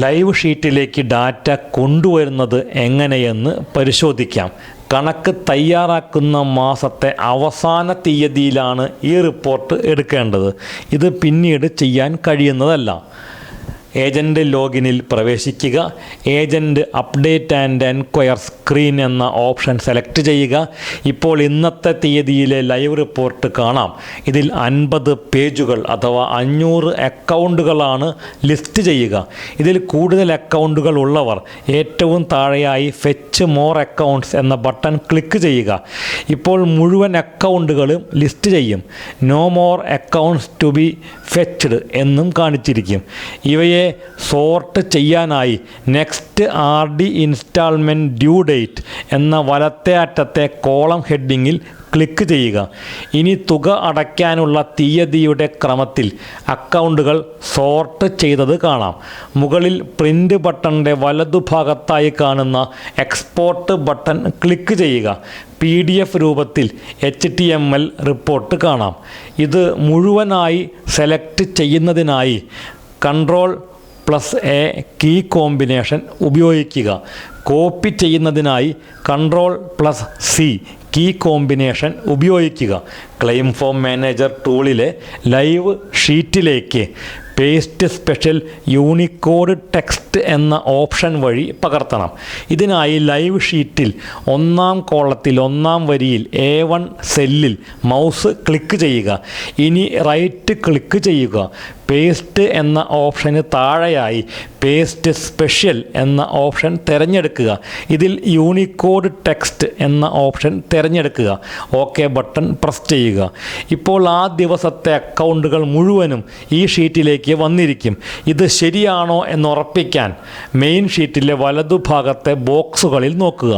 Live ഷീറ്റിലേക്ക് data കൊണ്ടുവരുന്നത് എങ്ങനെയെന്ന് പരിശോധിക്കാം. കണക്ക് തയ്യാറാക്കുന്ന മാസത്തെ അവസാന തീയതിയിലാണ് ഈ റിപ്പോർട്ട് എടുക്കേണ്ടത്. ഇത് പിന്നീട് ചെയ്യാൻ കഴിയുന്നതല്ല. ഏജൻ്റ് ലോഗിനിൽ പ്രവേശിക്കുക. Agent update and enquire screen എന്ന ഓപ്ഷൻ സെലക്ട് ചെയ്യുക. ഇപ്പോൾ ഇന്നത്തെ തീയതിയിലെ ലൈവ് റിപ്പോർട്ട് കാണാം. ഇതിൽ 50 പേജുകൾ അഥവാ 500 അക്കൗണ്ടുകളാണ് ലിസ്റ്റ് ചെയ്യുക. ഇതിൽ കൂടുതൽ അക്കൗണ്ടുകൾ ഉള്ളവർ ഏറ്റവും താഴെയായി ഫെച്ച് മോർ അക്കൗണ്ട്സ് എന്ന ബട്ടൺ ക്ലിക്ക് ചെയ്യുക. ഇപ്പോൾ മുഴുവൻ അക്കൗണ്ടുകളും ലിസ്റ്റ് ചെയ്യും. No more accounts to be fetched എന്നും കാണിച്ചിരിക്കും. ഇവയെ സോർട്ട് ചെയ്യാനായി next RD instalment due date എന്ന വലത്തെ അറ്റത്തെ കോളം ഹെഡിങ്ങിൽ ക്ലിക്ക് ചെയ്യുക. ഇനി തുക അടയ്ക്കാനുള്ള തീയതിയുടെ ക്രമത്തിൽ അക്കൗണ്ടുകൾ സോർട്ട് ചെയ്തത് കാണാം. മുകളിൽ പ്രിൻ്റ് ബട്ടണിൻ്റെ വലതുഭാഗത്തായി കാണുന്ന എക്സ്പോർട്ട് ബട്ടൺ ക്ലിക്ക് ചെയ്യുക. PDF രൂപത്തിൽ HTML റിപ്പോർട്ട് കാണാം. ഇത് മുഴുവനായി സെലക്ട് ചെയ്യുന്നതിനായി Ctrl+A കീ കോമ്പിനേഷൻ ഉപയോഗിക്കുക. കോപ്പി ചെയ്യുന്നതിനായി Ctrl+C കീ കോമ്പിനേഷൻ ഉപയോഗിക്കുക. ക്ലെയിം ഫോം മാനേജർ ടൂളിലെ ലൈവ് ഷീറ്റിലേക്ക് പേസ്റ്റ് സ്പെഷ്യൽ യൂണിക്കോഡ് ടെക്സ്റ്റ് എന്ന ഓപ്ഷൻ വഴി പകർത്തണം. ഇതിനായി ലൈവ് ഷീറ്റിൽ 1-ാം കോളത്തിൽ 1-ാം വരിയിൽ A1 സെല്ലിൽ മൗസ് ക്ലിക്ക് ചെയ്യുക. ഇനി റൈറ്റ് ക്ലിക്ക് ചെയ്യുക. പേസ്റ്റ് എന്ന ഓപ്ഷന് താഴെയായി പേസ്റ്റ് സ്പെഷ്യൽ എന്ന ഓപ്ഷൻ തിരഞ്ഞെടുക്കുക. ഇതിൽ യൂണിക്കോഡ് ടെക്സ്റ്റ് എന്ന ഓപ്ഷൻ തിരഞ്ഞെടുക്കുക. OK ബട്ടൺ പ്രസ് ചെയ്യുക. ഇപ്പോൾ ആ ദിവസത്തെ അക്കൗണ്ടുകൾ മുഴുവനും ഈ ഷീറ്റിലേക്ക് വന്നിരിക്കും. ഇത് ശരിയാണോ എന്ന് ഉറപ്പിക്കാൻ മെയിൻ ഷീറ്റിലെ വലതുഭാഗത്തെ ബോക്സുകളിൽ നോക്കുക.